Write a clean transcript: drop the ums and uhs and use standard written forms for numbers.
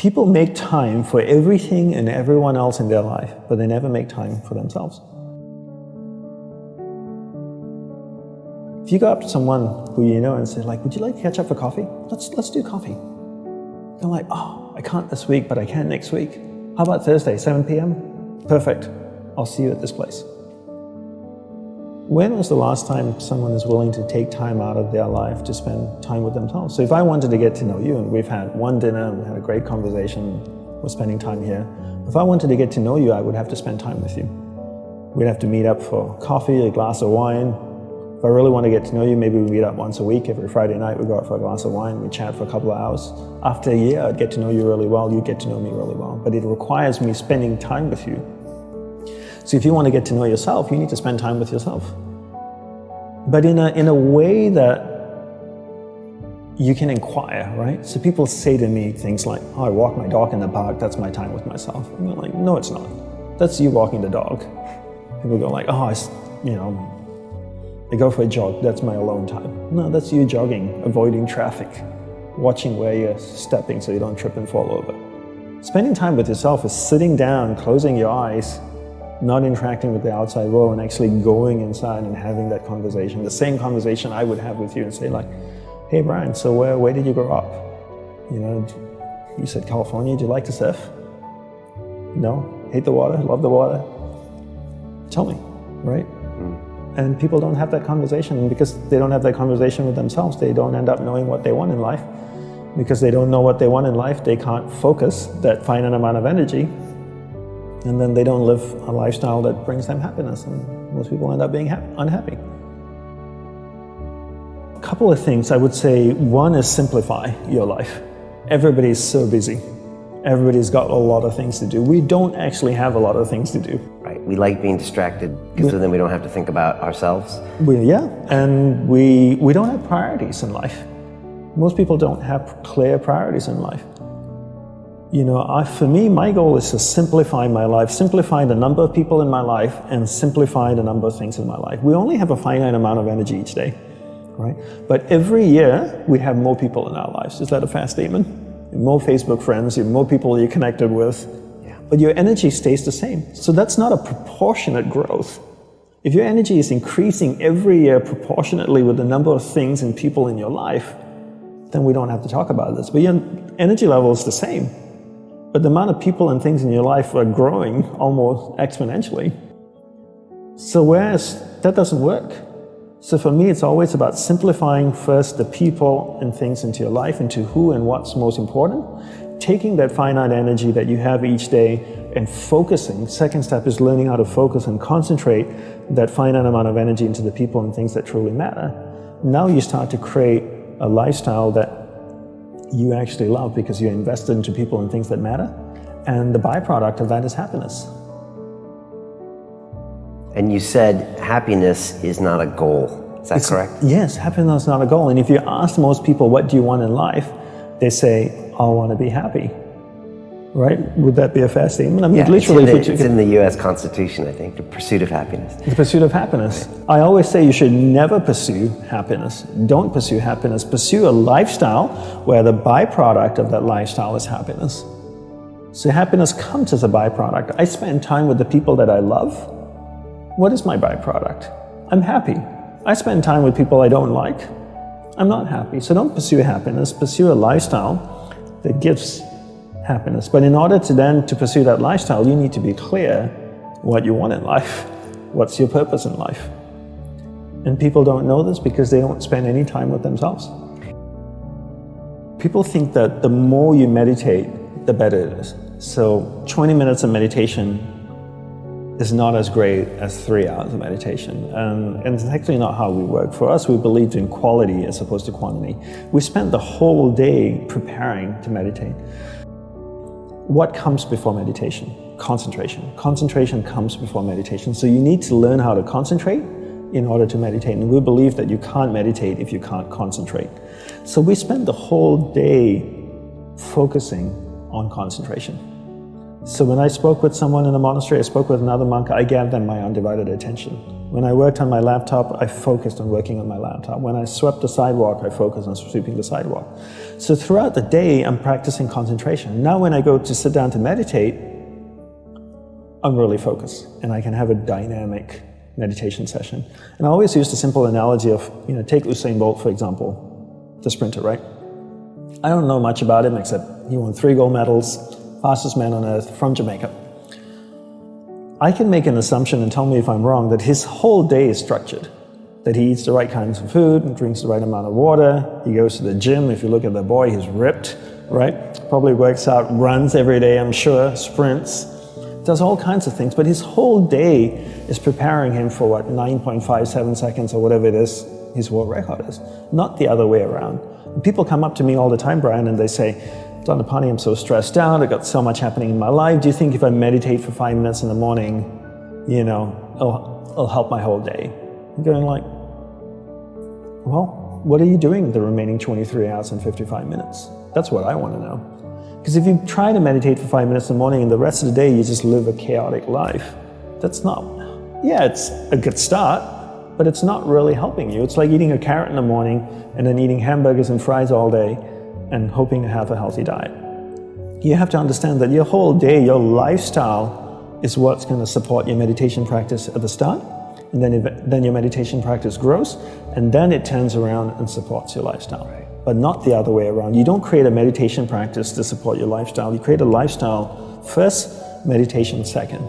People make time for everything and everyone else in their life, but they never make time for themselves. If you go up to someone who you know and say, like, would you like to catch up for coffee? Let's do coffee. They're like, oh, I can't this week, but I can next week. How about Thursday, 7 p.m.? Perfect. I'll see you at this place. When was the last time someone is willing to take time out of their life to spend time with themselves? So if I wanted to get to know you, and we've had one dinner, and we had a great conversation, we're spending time here. If I wanted to get to know you, I would have to spend time with you. We'd have to meet up for coffee, a glass of wine. If I really want to get to know you, maybe we meet up once a week. Every Friday night, we go out for a glass of wine, we chat for a couple of hours. After a year, I'd get to know you really well, you'd get to know me really well. But it requires me spending time with you. So if you want to get to know yourself, you need to spend time with yourself. But in a way that you can inquire, right? So people say to me things like, oh, I walk my dog in the park, that's my time with myself. And you're like, no, it's not. That's you walking the dog. People go like, oh, I go for a jog, that's my alone time. No, that's you jogging, avoiding traffic, watching where you're stepping so you don't trip and fall over. Spending time with yourself is sitting down, closing your eyes, not interacting with the outside world, and actually going inside and having that conversation, the same conversation I would have with you and say like, hey Brian, so where did you grow up? You know, you said California, do you like to surf? No? Hate the water, love the water? Tell me, right? And people don't have that conversation, and because they don't have that conversation with themselves, they don't end up knowing what they want in life. Because they don't know what they want in life, they can't focus that finite amount of energy, and then they don't live a lifestyle that brings them happiness, and most people end up being unhappy. A couple of things I would say. One is simplify your life. Everybody's so busy. Everybody's got a lot of things to do. We don't actually have a lot of things to do. Right. We like being distracted because then we don't have to think about ourselves. And we don't have priorities in life. Most people don't have clear priorities in life. You know, for me, my goal is to simplify my life, simplify the number of people in my life, and simplify the number of things in my life. We only have a finite amount of energy each day, right? But every year, we have more people in our lives. Is that a fair statement? More Facebook friends, more people you're connected with, but your energy stays the same. So that's not a proportionate growth. If your energy is increasing every year proportionately with the number of things and people in your life, then we don't have to talk about this. But your energy level is the same. But the amount of people and things in your life are growing almost exponentially. So whereas that doesn't work. So for me, it's always about simplifying first the people and things into your life, into who and what's most important, taking that finite energy that you have each day and focusing. Second step is learning how to focus and concentrate that finite amount of energy into the people and things that truly matter. Now you start to create a lifestyle that you actually love because you're invested into people and things that matter. And the byproduct of that is happiness. And you said happiness is not a goal. Is that correct? Yes, happiness is not a goal. And if you ask most people, what do you want in life? They say, I want to be happy. Right? Would that be a fair statement? I mean, literally, it's in the U.S. Constitution, I think, the pursuit of happiness. The pursuit of happiness. Right. I always say you should never pursue happiness. Don't pursue happiness. Pursue a lifestyle where the byproduct of that lifestyle is happiness. So happiness comes as a byproduct. I spend time with the people that I love. What is my byproduct? I'm happy. I spend time with people I don't like. I'm not happy. So don't pursue happiness. Pursue a lifestyle that gives happiness. But in order to pursue that lifestyle, you need to be clear what you want in life. What's your purpose in life? And people don't know this because they don't spend any time with themselves. People think that the more you meditate, the better it is. So 20 minutes of meditation is not as great as 3 hours of meditation. And it's actually not how we work. For us, we believed in quality as opposed to quantity. We spent the whole day preparing to meditate. What comes before meditation? Concentration. Concentration comes before meditation. So you need to learn how to concentrate in order to meditate. And we believe that you can't meditate if you can't concentrate. So we spend the whole day focusing on concentration. So when I spoke with someone in a monastery, I spoke with another monk, I gave them my undivided attention. When I worked on my laptop, I focused on working on my laptop. When I swept the sidewalk, I focused on sweeping the sidewalk. So throughout the day, I'm practicing concentration. Now when I go to sit down to meditate, I'm really focused, and I can have a dynamic meditation session. And I always use the simple analogy of, take Usain Bolt, for example, the sprinter, right? I don't know much about him except he won 3 gold medals, fastest man on earth from Jamaica. I can make an assumption, and tell me if I'm wrong, that his whole day is structured. That he eats the right kinds of food and drinks the right amount of water. He goes to the gym. If you look at the boy, he's ripped, right? Probably works out, runs every day, I'm sure, sprints, does all kinds of things. But his whole day is preparing him for 9.57 seconds or whatever it is his world record is, not the other way around. And people come up to me all the time, Brian, and they say, Dandapani, I'm so stressed out, I've got so much happening in my life. Do you think if I meditate for 5 minutes in the morning, it'll help my whole day? I'm going like, well, what are you doing the remaining 23 hours and 55 minutes? That's what I want to know. Because if you try to meditate for 5 minutes in the morning and the rest of the day you just live a chaotic life, that's not, it's a good start, but it's not really helping you. It's like eating a carrot in the morning and then eating hamburgers and fries all day and hoping to have a healthy diet. You have to understand that your whole day, your lifestyle is what's going to support your meditation practice at the start, and then your meditation practice grows, and then it turns around and supports your lifestyle. But not the other way around. You don't create a meditation practice to support your lifestyle. You create a lifestyle first, meditation second.